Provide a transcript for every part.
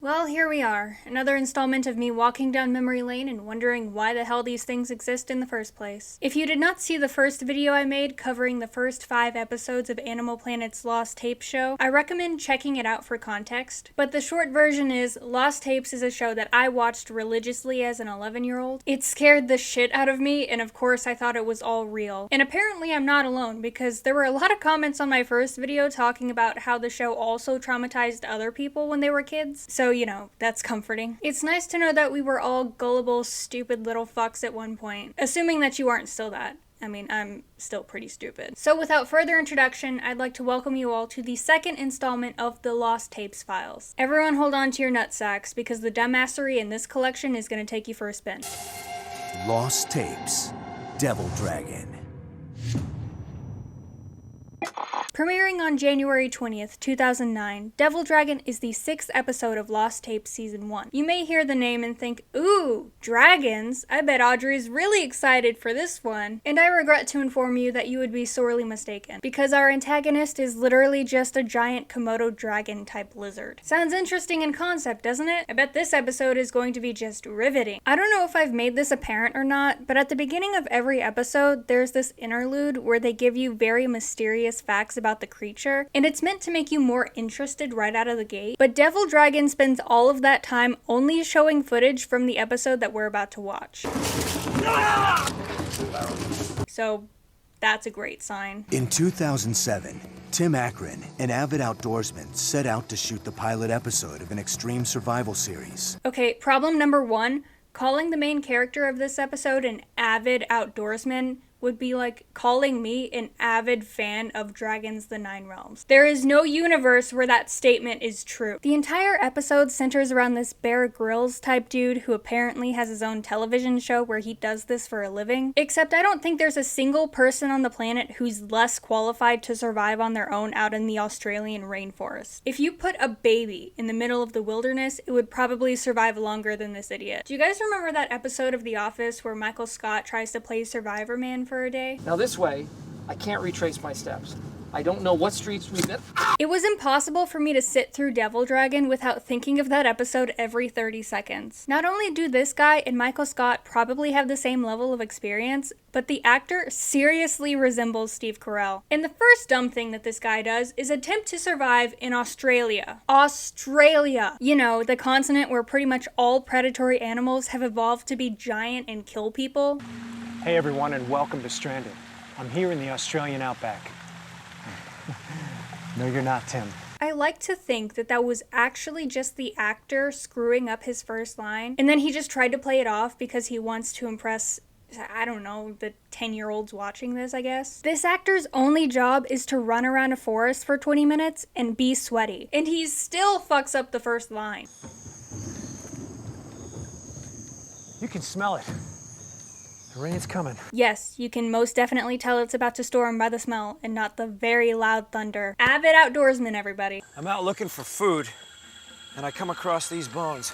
Well, here we are. Another installment of me walking down memory lane and wondering why the hell these things exist in the first place. If you did not see the first video I made covering the first 5 episodes of Animal Planet's Lost Tapes show, I recommend checking it out for context. But the short version is, Lost Tapes is a show that I watched religiously as an 11-year-old. It scared the shit out of me, and of course I thought it was all real. And apparently I'm not alone, because there were a lot of comments on my first video talking about how the show also traumatized other people when they were kids. So, you know, that's comforting. It's nice to know that we were all gullible, stupid little fucks at one point. Assuming that you aren't still that. I mean, I'm still pretty stupid. So without further introduction, I'd like to welcome you all to the second installment of the Lost Tapes files. Everyone hold on to your nutsacks, because the dumbassery in this collection is going to take you for a spin. Lost Tapes, Devil Dragon. Premiering on January 20th, 2009, Devil Dragon is the 6th episode of Lost Tapes Season 1. You may hear the name and think, ooh, dragons? I bet Audrey's really excited for this one. And I regret to inform you that you would be sorely mistaken, because our antagonist is literally just a giant Komodo dragon type lizard. Sounds interesting in concept, doesn't it? I bet this episode is going to be just riveting. I don't know if I've made this apparent or not, but at the beginning of every episode, there's this interlude where they give you very mysterious facts about the creature, and it's meant to make you more interested right out of the gate. But Devil Dragon spends all of that time only showing footage from the episode that we're about to watch. So that's a great sign. In 2007, Tim Akron, an avid outdoorsman, set out to shoot the pilot episode of an extreme survival series. Okay, problem number 1, calling the main character of this episode an avid outdoorsman would be like calling me an avid fan of Dragons the Nine Realms. There is no universe where that statement is true. The entire episode centers around this Bear Grylls type dude who apparently has his own television show where he does this for a living. Except I don't think there's a single person on the planet who's less qualified to survive on their own out in the Australian rainforest. If you put a baby in the middle of the wilderness, it would probably survive longer than this idiot. Do you guys remember that episode of The Office where Michael Scott tries to play Survivor Man for a day? Now this way, I can't retrace my steps. I don't know what streets we've been. It was impossible for me to sit through Devil Dragon without thinking of that episode every 30 seconds. Not only do this guy and Michael Scott probably have the same level of experience, but the actor seriously resembles Steve Carell. And the first dumb thing that this guy does is attempt to survive in Australia. Australia! You know, the continent where pretty much all predatory animals have evolved to be giant and kill people. Hey everyone, and welcome to Stranded. I'm here in the Australian outback. No, you're not, Tim. I like to think that that was actually just the actor screwing up his first line, and then he just tried to play it off because he wants to impress, I don't know, the 10-year-olds watching this, I guess. This actor's only job is to run around a forest for 20 minutes and be sweaty, and he still fucks up the first line. You can smell it. The rain's coming. Yes, you can most definitely tell it's about to storm by the smell and not the very loud thunder. Avid outdoorsman, everybody. I'm out looking for food, and I come across these bones.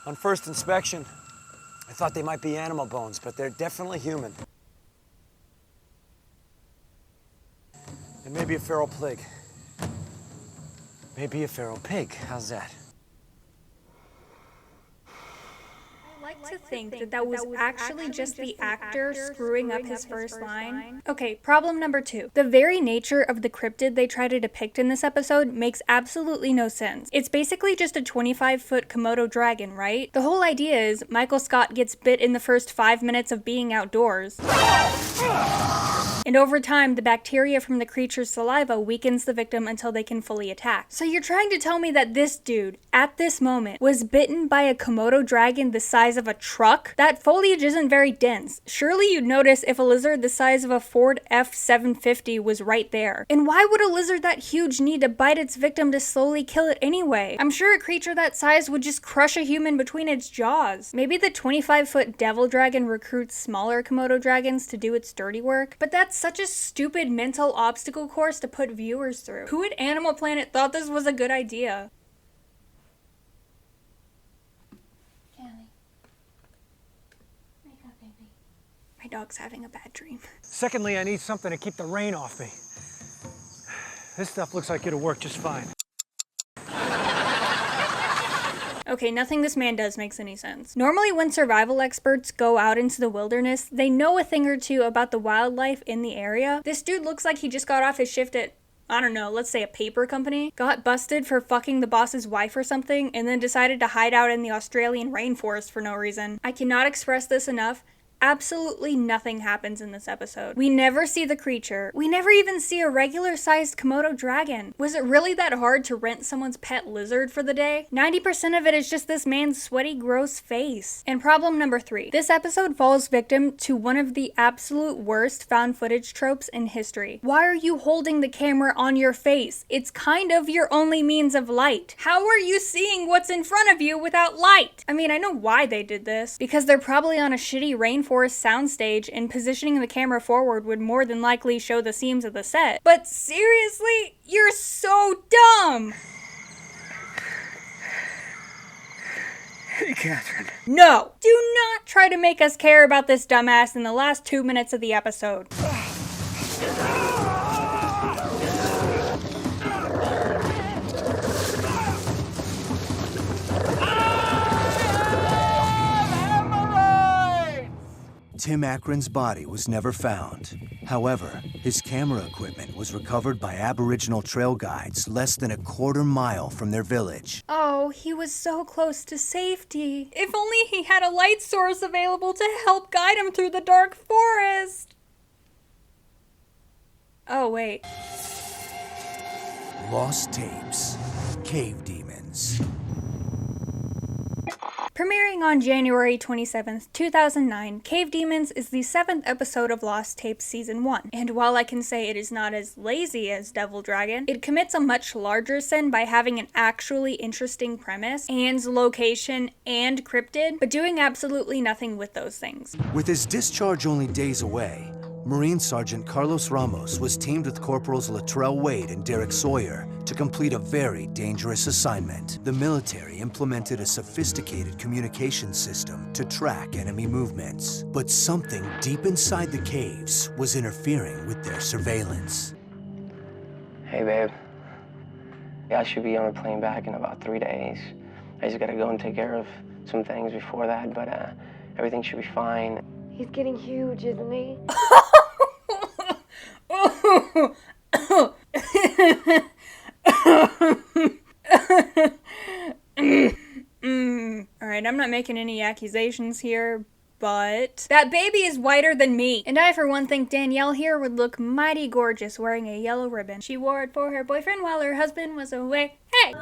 On first inspection, I thought they might be animal bones, but they're definitely human. And maybe a feral pig. Maybe a feral pig. How's that? To think that that was actually just the actor screwing up his first line. Okay, problem number 2. The very nature of the cryptid they try to depict in this episode makes absolutely no sense. It's basically just a 25-foot Komodo dragon, right? The whole idea is Michael Scott gets bit in the first 5 minutes of being outdoors. And over time, the bacteria from the creature's saliva weakens the victim until they can fully attack. So you're trying to tell me that this dude, at this moment, was bitten by a Komodo dragon the size of a truck? That foliage isn't very dense. Surely you'd notice if a lizard the size of a Ford F-750 was right there. And why would a lizard that huge need to bite its victim to slowly kill it anyway? I'm sure a creature that size would just crush a human between its jaws. Maybe the 25-foot devil dragon recruits smaller Komodo dragons to do its dirty work, but that's such a stupid mental obstacle course to put viewers through. Who at Animal Planet thought this was a good idea? My dog's having a bad dream. Secondly, I need something to keep the rain off me. This stuff looks like it'll work just fine. Okay, nothing this man does makes any sense. Normally when survival experts go out into the wilderness, they know a thing or two about the wildlife in the area. This dude looks like he just got off his shift at, I don't know, let's say a paper company, got busted for fucking the boss's wife or something, and then decided to hide out in the Australian rainforest for no reason. I cannot express this enough. Absolutely nothing happens in this episode. We never see the creature. We never even see a regular-sized Komodo dragon. Was it really that hard to rent someone's pet lizard for the day? 90% of it is just this man's sweaty, gross face. And problem number 3. This episode falls victim to one of the absolute worst found footage tropes in history. Why are you holding the camera on your face? It's kind of your only means of light. How are you seeing what's in front of you without light? I mean, I know why they did this. Because they're probably on a shitty rainforest soundstage, and positioning the camera forward would more than likely show the seams of the set. But seriously, you're so dumb! Hey, Catherine. No! Do not try to make us care about this dumbass in the last 2 minutes of the episode. Tim Akron's body was never found. However, his camera equipment was recovered by Aboriginal trail guides less than a quarter-mile from their village. Oh, he was so close to safety. If only he had a light source available to help guide him through the dark forest. Oh, wait. Lost Tapes. Cave Demons. Premiering on January 27th, 2009, Cave Demons is the 7th episode of Lost Tapes Season 1. And while I can say it is not as lazy as Devil Dragon, it commits a much larger sin by having an actually interesting premise, and location, and cryptid, but doing absolutely nothing with those things. With his discharge only days away, Marine Sergeant Carlos Ramos was teamed with Corporals Latrell Wade and Derek Sawyer to complete a very dangerous assignment. The military implemented a sophisticated communication system to track enemy movements, but something deep inside the caves was interfering with their surveillance. Hey, babe. Yeah, I should be on a plane back in about 3 days. I just gotta go and take care of some things before that, but everything should be fine. He's getting huge, isn't he? Alright, I'm not making any accusations here, but that baby is whiter than me. And I, for one, think Danielle here would look mighty gorgeous wearing a yellow ribbon. She wore it for her boyfriend while her husband was away. Hey!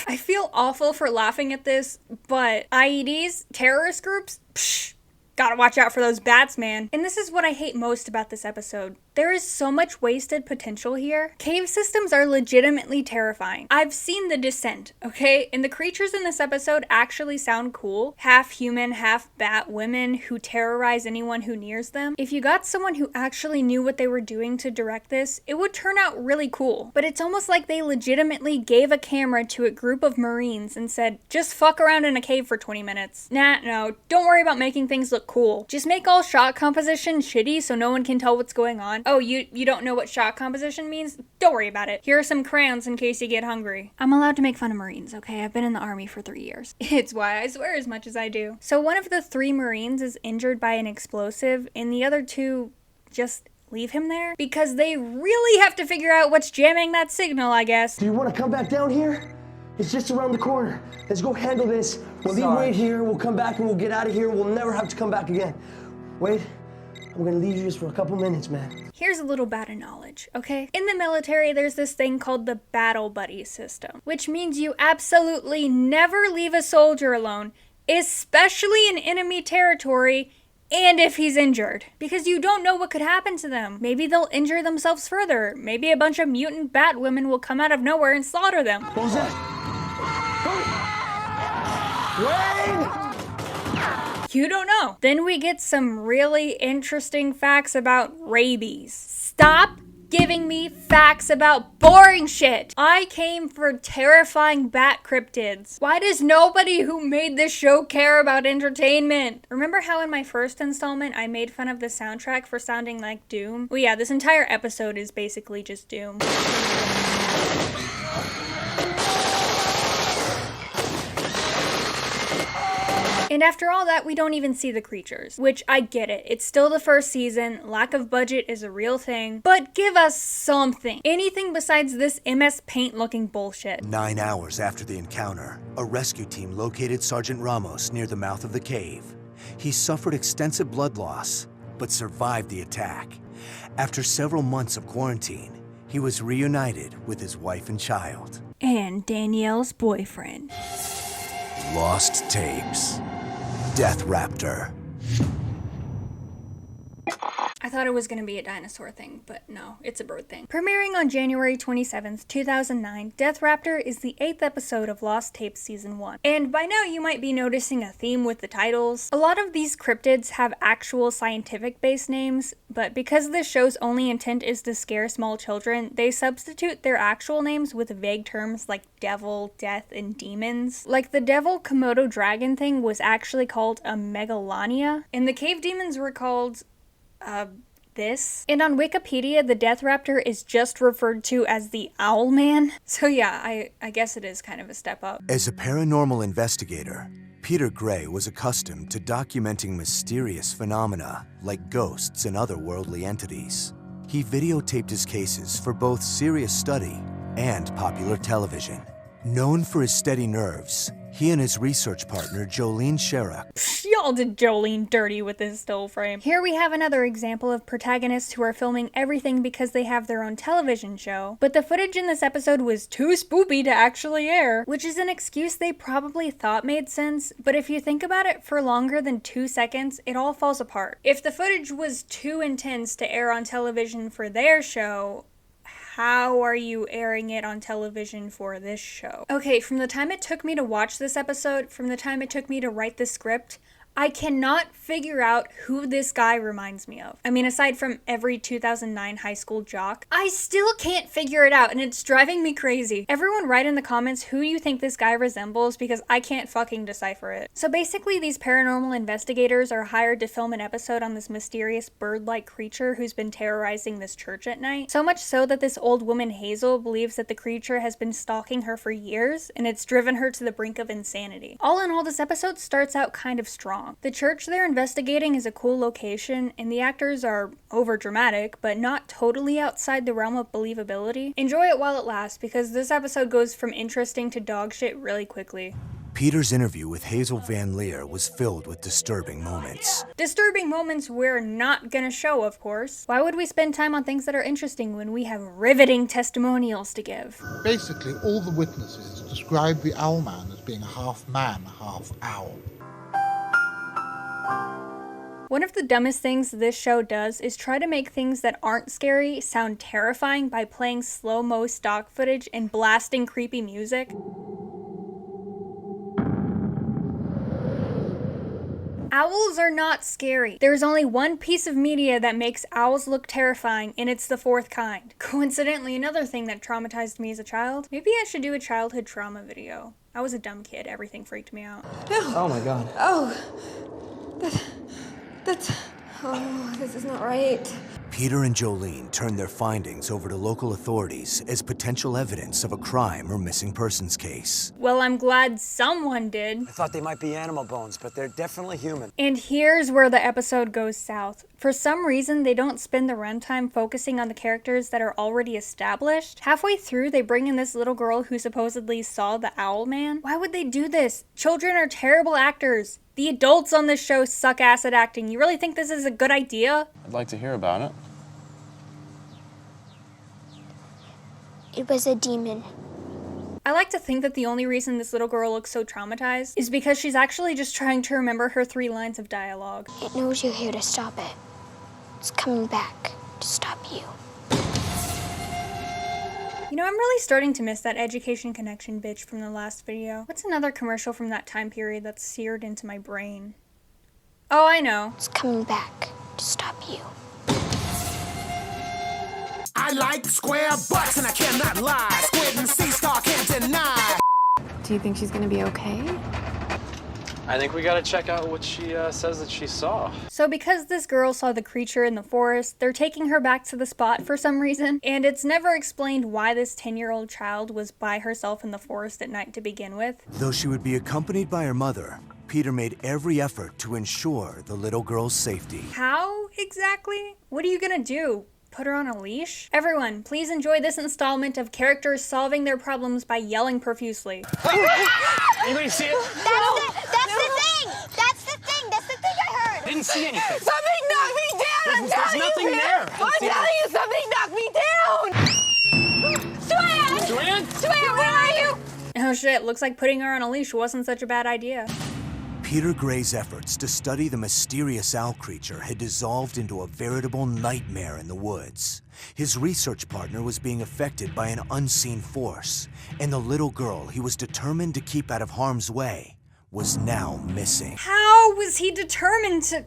I feel awful for laughing at this, but IEDs, terrorist groups, psh, gotta watch out for those bats, man. And this is what I hate most about this episode. There is so much wasted potential here. Cave systems are legitimately terrifying. I've seen The Descent, okay? And the creatures in this episode actually sound cool. Half human, half bat women who terrorize anyone who nears them. If you got someone who actually knew what they were doing to direct this, it would turn out really cool. But it's almost like they legitimately gave a camera to a group of Marines and said, just fuck around in a cave for 20 minutes. Nah, no, don't worry about making things look cool. Just make all shot composition shitty so no one can tell what's going on. Oh, you don't know what shot composition means? Don't worry about it. Here are some crayons in case you get hungry. I'm allowed to make fun of Marines, okay? I've been in the Army for 3 years. It's why I swear as much as I do. So one of the 3 Marines is injured by an explosive, and the other 2 just leave him there? Because they really have to figure out what's jamming that signal, I guess. Do you want to come back down here? It's just around the corner. Let's go handle this. We'll leave Wade here, we'll come back and we'll get out of here. We'll never have to come back again. Wade, I'm gonna leave you just for a couple minutes, man. Here's a little bit of knowledge, okay? In the military, there's this thing called the battle buddy system, which means you absolutely never leave a soldier alone, especially in enemy territory, and if he's injured. Because you don't know what could happen to them. Maybe they'll injure themselves further. Maybe a bunch of mutant bat women will come out of nowhere and slaughter them. What was that? Wade! You don't know. Then we get some really interesting facts about rabies. Stop giving me facts about boring shit. I came for terrifying bat cryptids. Why does nobody who made this show care about entertainment? Remember how in my first installment I made fun of the soundtrack for sounding like Doom? Well, yeah, this entire episode is basically just Doom. And after all that, we don't even see the creatures. Which, I get it. It's still the first season, lack of budget is a real thing, but give us something. Anything besides this MS Paint looking bullshit. 9 hours after the encounter, a rescue team located Sergeant Ramos near the mouth of the cave. He suffered extensive blood loss, but survived the attack. After several months of quarantine, he was reunited with his wife and child. And Danielle's boyfriend. Lost tapes. Death Raptor. I thought it was going to be a dinosaur thing, but no, it's a bird thing. Premiering on January 27th, 2009, Death Raptor is the 8th episode of Lost Tapes Season 1. And by now you might be noticing a theme with the titles. A lot of these cryptids have actual scientific-based names, but because this show's only intent is to scare small children, they substitute their actual names with vague terms like devil, death, and demons. Like the devil Komodo dragon thing was actually called a Megalania, and the cave demons were called this. And on Wikipedia, the Death Raptor is just referred to as the Owl Man. So yeah, I guess it is kind of a step up. As a paranormal investigator, Peter Gray was accustomed to documenting mysterious phenomena like ghosts and other worldly entities. He videotaped his cases for both serious study and popular television. Known for his steady nerves, he and his research partner, Jolene Sherrock. Y'all did Jolene dirty with this still frame. Here we have another example of protagonists who are filming everything because they have their own television show, but the footage in this episode was too spoopy to actually air, which is an excuse they probably thought made sense, but if you think about it for longer than 2 seconds, it all falls apart. If the footage was too intense to air on television for their show, how are you airing it on television for this show? Okay, from the time it took me to watch this episode, from the time it took me to write the script, I cannot figure out who this guy reminds me of. I mean, aside from every 2009 high school jock, I still can't figure it out, and it's driving me crazy. Everyone write in the comments who you think this guy resembles, because I can't fucking decipher it. So basically, these paranormal investigators are hired to film an episode on this mysterious bird-like creature who's been terrorizing this church at night. So much so that this old woman, Hazel, believes that the creature has been stalking her for years, and it's driven her to the brink of insanity. All in all, this episode starts out kind of strong. The church they're investigating is a cool location, and the actors are over-dramatic, but not totally outside the realm of believability. Enjoy it while it lasts, because this episode goes from interesting to dog shit really quickly. Peter's interview with Hazel Van Leer was filled with disturbing moments. Disturbing moments we're not gonna show, of course. Why would we spend time on things that are interesting when we have riveting testimonials to give? Basically, all the witnesses describe the owl man as being half man, half owl. One of the dumbest things this show does is try to make things that aren't scary sound terrifying by playing slow-mo stock footage and blasting creepy music. Owls are not scary. There's only one piece of media that makes owls look terrifying, and it's the fourth kind. Coincidentally, another thing that traumatized me as a child. Maybe I should do a childhood trauma video. I was a dumb kid. Everything freaked me out. Oh my god. Oh, this is not right. Peter and Jolene turned their findings over to local authorities as potential evidence of a crime or missing persons case. Well, I'm glad someone did. I thought they might be animal bones, but they're definitely human. And here's where the episode goes south. For some reason, they don't spend the runtime focusing on the characters that are already established. Halfway through, they bring in this little girl who supposedly saw the Owl Man. Why would they do this? Children are terrible actors. The adults on this show suck ass at acting. You really think this is a good idea? I'd like to hear about it. It was a demon. I like to think that the only reason this little girl looks so traumatized is because she's actually just trying to remember her 3 lines of dialogue. It knows you're here to stop it. It's coming back to stop you. You know, I'm really starting to miss that Education Connection bitch from the last video. What's another commercial from that time period that's seared into my brain? Oh, I know. It's coming back to stop you. I I like square butts and I cannot lie. Squid and sea star can't deny. Do you think she's gonna be okay? I think we gotta check out what she says that she saw. So because this girl saw the creature in the forest, they're taking her back to the spot for some reason, and it's never explained why this 10-year-old child was by herself in the forest at night to begin with. Though she would be accompanied by her mother, Peter made every effort to ensure the little girl's safety. How exactly? What are you gonna do? Put her on a leash? Everyone, please enjoy this installment of characters solving their problems by yelling profusely. Anybody see it? That's the thing! That's the thing I heard! Didn't see anything. Something knocked me down! There's nothing there. I'm telling you, something knocked me down! Joanne! Joanne? Joanne, where are you? Oh shit, looks like putting her on a leash wasn't such a bad idea. Peter Gray's efforts to study the mysterious owl creature had dissolved into a veritable nightmare in the woods. His research partner was being affected by an unseen force, and the little girl he was determined to keep out of harm's way was now missing. How was he determined to...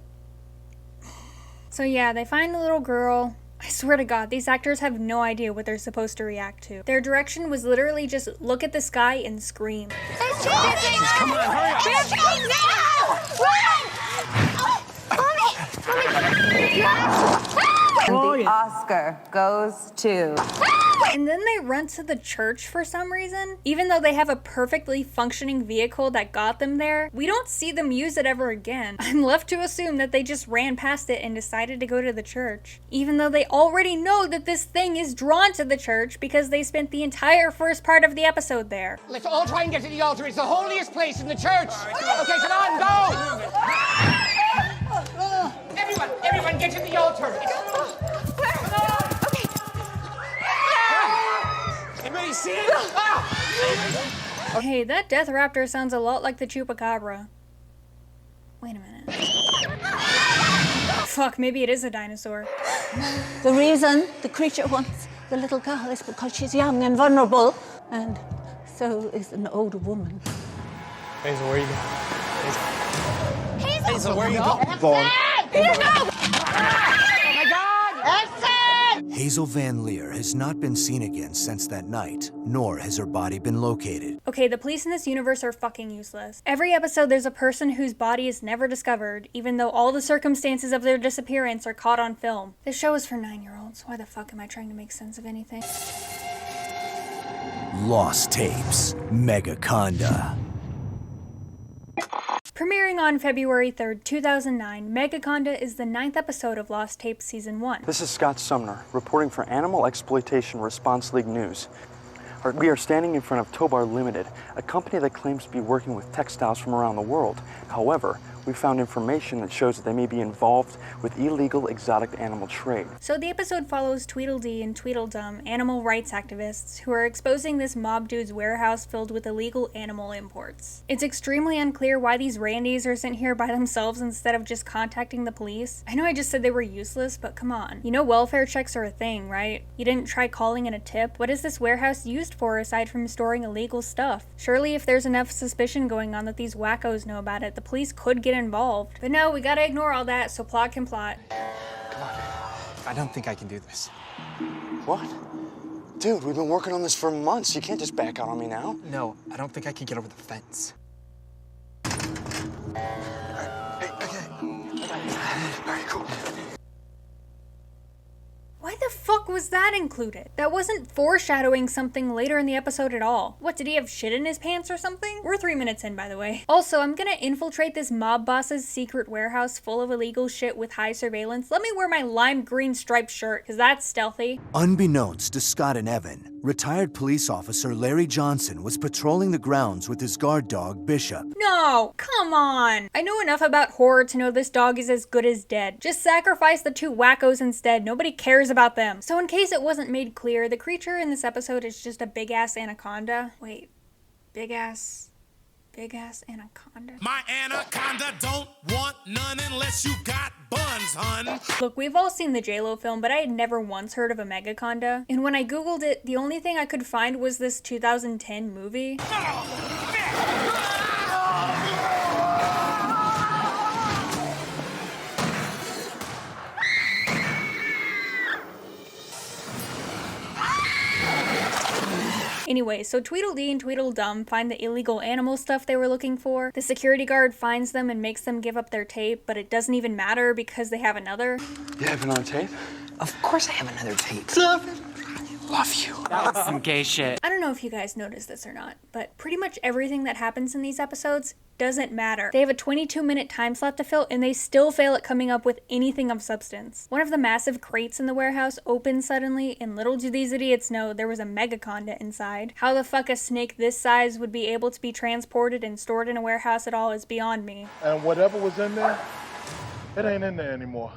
So yeah, they find the little girl. I swear to God, these actors have no idea what they're supposed to react to. Their direction was literally just look at the sky and scream. It's changing! Come on, hurry up! It's changing now! Run! The Oscar goes to... And then they run to the church for some reason. Even though they have a perfectly functioning vehicle that got them there, we don't see them use it ever again. I'm left to assume that they just ran past it and decided to go to the church. Even though they already know that this thing is drawn to the church because they spent the entire first part of the episode there. Let's all try and get to the altar. It's the holiest place in the church. Okay, come on, go! Everyone, get to the altar. Anybody see it? Hey, that death raptor sounds a lot like the chupacabra. Wait a minute. Fuck, maybe it is a dinosaur. The reason the creature wants the little girl is because she's young and vulnerable, and so is an older woman. Hazel, where are you going? Hazel, where are you going? Vaughn. Peter, no! Oh my God! Exit! Hazel Van Leer has not been seen again since that night, nor has her body been located. Okay, the police in this universe are fucking useless. Every episode there's a person whose body is never discovered, even though all the circumstances of their disappearance are caught on film. This show is for 9-year-olds. Why the fuck am I trying to make sense of anything? Lost Tapes, Megaconda. Premiering on February 3rd, 2009, Megaconda is the 9th episode of Lost Tapes Season 1. This is Scott Sumner, reporting for Animal Exploitation Response League News. We are standing in front of Tobar Limited, a company that claims to be working with textiles from around the world. However, we found information that shows that they may be involved with illegal exotic animal trade. So the episode follows Tweedledee and Tweedledum, animal rights activists, who are exposing this mob dude's warehouse filled with illegal animal imports. It's extremely unclear why these Randys are sent here by themselves instead of just contacting the police. I know I just said they were useless, but come on. You know welfare checks are a thing, right? You didn't try calling in a tip? What is this warehouse used for aside from storing illegal stuff? Surely if there's enough suspicion going on that these wackos know about it, the police could get involved. But no, we gotta ignore all that so plot can plot. Come on. I don't think I can do this. What? Dude, we've been working on this for months. You can't just back out on me now. No, I don't think I can get over the fence. Hey, okay. All right, cool. Why the fuck was that included? That wasn't foreshadowing something later in the episode at all. What, did he have shit in his pants or something? We're 3 minutes in, by the way. Also, I'm gonna infiltrate this mob boss's secret warehouse full of illegal shit with high surveillance. Let me wear my lime green striped shirt, cause that's stealthy. Unbeknownst to Scott and Evan, retired police officer Larry Johnson was patrolling the grounds with his guard dog, Bishop. No, come on. I know enough about horror to know this dog is as good as dead. Just sacrifice the 2 wackos instead. Nobody cares about them. So in case it wasn't made clear, the creature in this episode is just a big-ass anaconda. Wait, big-ass anaconda? My anaconda don't want none unless you got buns, hun. Look, we've all seen the J-Lo film, but I had never once heard of a Megaconda. And when I googled it, the only thing I could find was this 2010 movie. Anyway, so Tweedledee and Tweedledum find the illegal animal stuff they were looking for. The security guard finds them and makes them give up their tape, but it doesn't even matter because they have another. You have another tape? Of course I have another tape. Love you. That was some gay shit. I don't know if you guys noticed this or not, but pretty much everything that happens in these episodes doesn't matter. They have a 22-minute time slot to fill, and they still fail at coming up with anything of substance. One of the massive crates in the warehouse opens suddenly, and little do these idiots know there was a Megaconda inside. How the fuck a snake this size would be able to be transported and stored in a warehouse at all is beyond me. And whatever was in there, it ain't in there anymore.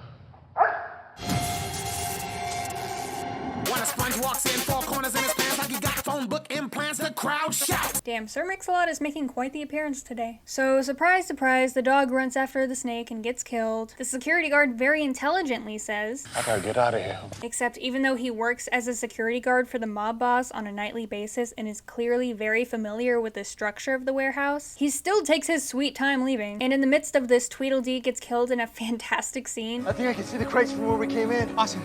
When a sponge walks in, four corners in his pants like he got phone book implants, the crowd shout. Damn, Sir Mix-a-Lot is making quite the appearance today. So, surprise, surprise, the dog runs after the snake and gets killed. The security guard very intelligently says, I gotta get out of here. Except even though he works as a security guard for the mob boss on a nightly basis and is clearly very familiar with the structure of the warehouse, he still takes his sweet time leaving. And in the midst of this, Tweedledee gets killed in a fantastic scene. I think I can see the crates from where we came in. Awesome.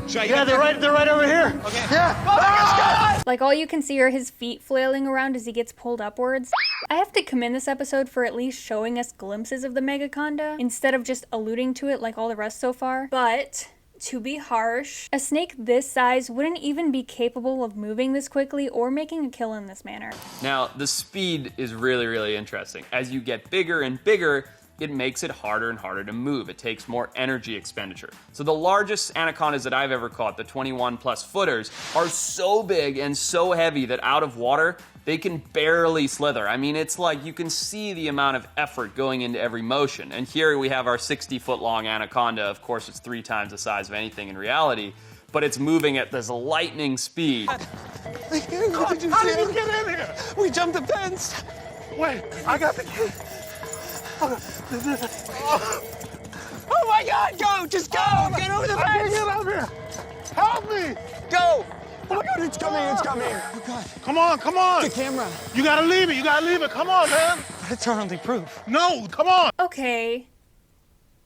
Yeah, they're right over here. Okay. Yeah. Like, all you can see are his feet flailing around as he gets pulled upwards. I have to commend this episode for at least showing us glimpses of the Megaconda, instead of just alluding to it like all the rest so far. But, to be harsh, a snake this size wouldn't even be capable of moving this quickly or making a kill in this manner. Now, the speed is really, really interesting. As you get bigger and bigger, it makes it harder and harder to move. It takes more energy expenditure. So the largest anacondas that I've ever caught, the 21 plus footers, are so big and so heavy that out of water, they can barely slither. I mean, it's like you can see the amount of effort going into every motion. And here we have our 60-foot long anaconda. Of course, it's 3 times the size of anything in reality, but it's moving at this lightning speed. How did you get in here? We jumped the fence. Wait, I got the key. Oh my God, go, just go, get over the fence. I can't get out here. Help me. Go. Oh my God, it's coming, Oh God. Come on. The camera. You gotta leave it, come on, man. It's our only proof. No, come on. Okay.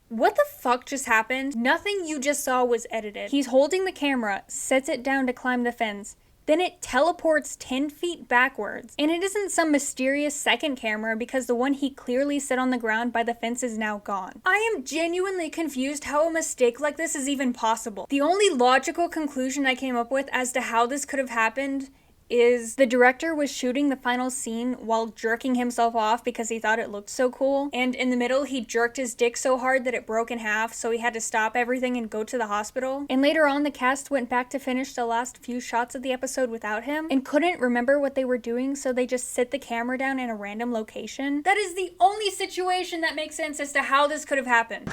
What the fuck just happened? Nothing you just saw was edited. He's holding the camera, sets it down to climb the fence, then it teleports 10 feet backwards. And it isn't some mysterious second camera because the one he clearly set on the ground by the fence is now gone. I am genuinely confused how a mistake like this is even possible. The only logical conclusion I came up with as to how this could have happened is the director was shooting the final scene while jerking himself off because he thought it looked so cool, and in the middle he jerked his dick so hard that it broke in half, so he had to stop everything and go to the hospital. And later on the cast went back to finish the last few shots of the episode without him and couldn't remember what they were doing, so they just sit the camera down in a random location. That is the only situation that makes sense as to how this could have happened.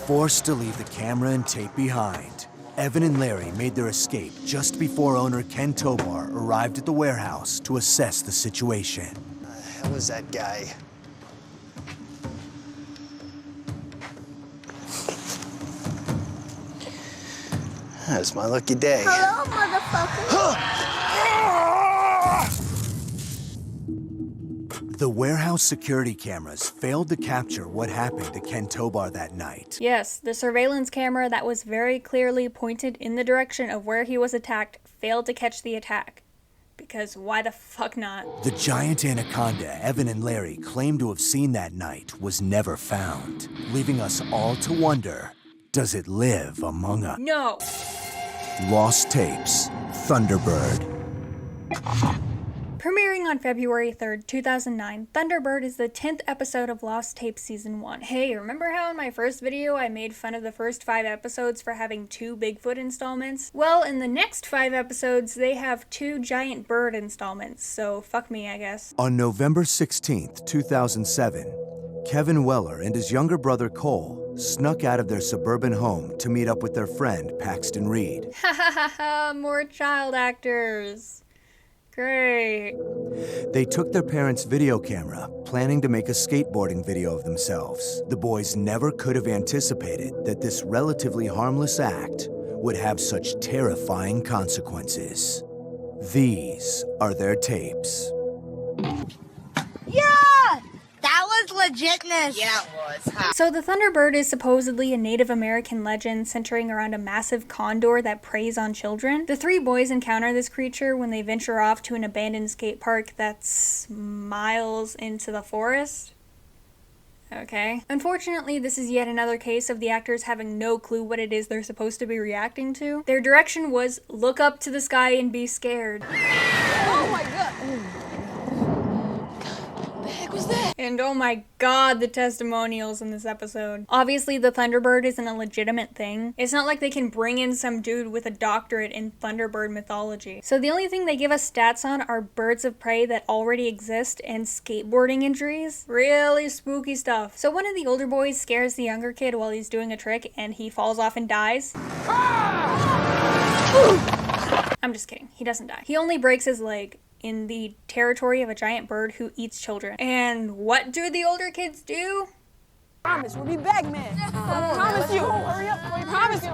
Forced to leave the camera and tape behind, Evan and Larry made their escape just before owner Ken Tobar arrived at the warehouse to assess the situation. Who the hell is that guy? That's my lucky day. Hello, motherfucker. The warehouse security cameras failed to capture what happened to Ken Tobar that night. Yes, the surveillance camera that was very clearly pointed in the direction of where he was attacked failed to catch the attack. Because why the fuck not? The giant anaconda Evan and Larry claimed to have seen that night was never found, leaving us all to wonder, does it live among us? No! Lost Tapes, Thunderbird. Premiering on February 3rd, 2009, Thunderbird is the 10th episode of Lost Tapes Season 1. Hey, remember how in my first video I made fun of the first 5 episodes for having 2 Bigfoot installments? Well, in the next 5 episodes, they have 2 giant bird installments, so fuck me, I guess. On November 16th, 2007, Kevin Weller and his younger brother Cole snuck out of their suburban home to meet up with their friend Paxton Reed. Ha ha ha ha, more child actors. Great. They took their parents' video camera, planning to make a skateboarding video of themselves. The boys never could have anticipated that this relatively harmless act would have such terrifying consequences. These are their tapes. Yeah! That was legitness. Yeah, it was. So the Thunderbird is supposedly a Native American legend centering around a massive condor that preys on children. The three boys encounter this creature when they venture off to an abandoned skate park that's miles into the forest. Okay. Unfortunately, this is yet another case of the actors having no clue what it is they're supposed to be reacting to. Their direction was look up to the sky and be scared. Oh my god. And oh my god, the testimonials in this episode. Obviously, the Thunderbird isn't a legitimate thing. It's not like they can bring in some dude with a doctorate in Thunderbird mythology. So the only thing they give us stats on are birds of prey that already exist and skateboarding injuries. Really spooky stuff. So one of the older boys scares the younger kid while he's doing a trick and he falls off and dies. I'm just kidding. He doesn't die. He only breaks his leg in the territory of a giant bird who eats children. And what do the older kids do? Promise, we'll be back, man. I promise you. Hurry up, boy. Promise you.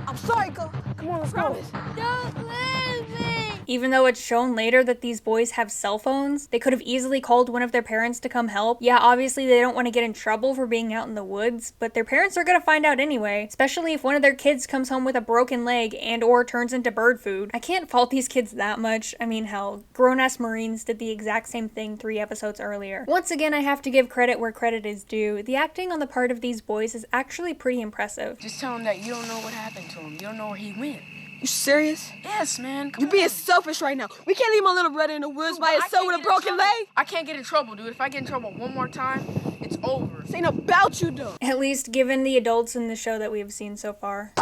I'm sorry, go. Come on, let's go. Don't leave me. Even though it's shown later that these boys have cell phones, they could have easily called one of their parents to come help. Yeah, obviously they don't want to get in trouble for being out in the woods, but their parents are gonna find out anyway, especially if one of their kids comes home with a broken leg and or turns into bird food. I can't fault these kids that much. I mean, hell, grown-ass Marines did the exact same thing 3 episodes earlier. Once again, I have to give credit where credit is due. The acting on the part of these boys is actually pretty impressive. Just tell him that you don't know what happened to him. You don't know where he went. You serious? Yes, man. You're being selfish right now. We can't leave my little brother in the woods by himself with a broken leg. I can't get in trouble, dude. If I get in trouble one more time, it's over. This ain't about you, though. At least given the adults in the show that we have seen so far.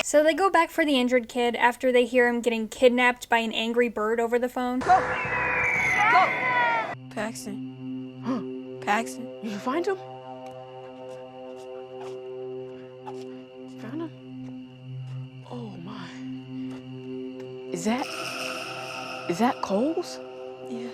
So they go back for the injured kid after they hear him getting kidnapped by an angry bird over the phone. Go! Go! Paxton. Huh? Paxton. You can find him? Found him? Oh my. Is that Cole's? Yeah.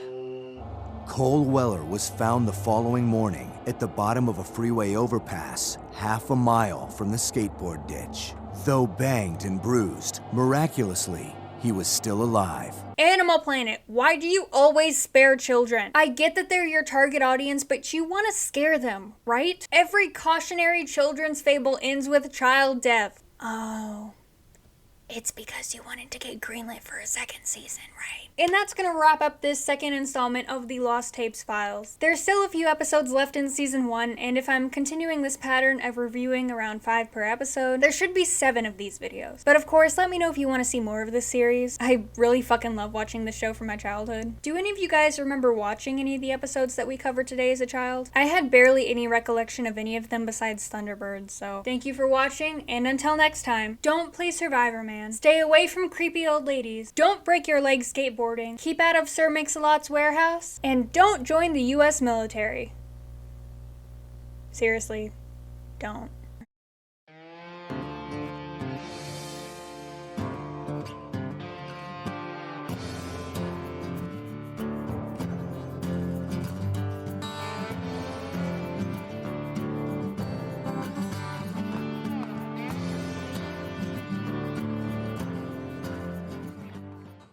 Cole Weller was found the following morning at the bottom of a freeway overpass, half a mile from the skateboard ditch. Though banged and bruised, miraculously, he was still alive. Animal Planet, why do you always spare children? I get that they're your target audience, but you want to scare them, right? Every cautionary children's fable ends with child death. Oh. It's because you wanted to get greenlit for a second season, right? And that's gonna wrap up this second installment of the Lost Tapes files. There's still a few episodes left in season 1, and if I'm continuing this pattern of reviewing around 5 per episode, there should be 7 of these videos. But of course, let me know if you want to see more of this series. I really fucking love watching this show from my childhood. Do any of you guys remember watching any of the episodes that we covered today as a child? I had barely any recollection of any of them besides Thunderbird, so thank you for watching, and until next time, don't play Survivor Man. Stay away from creepy old ladies. Don't break your legs skateboarding. Keep out of Sir Mix-a-Lot's warehouse. And don't join the US military. Seriously, don't.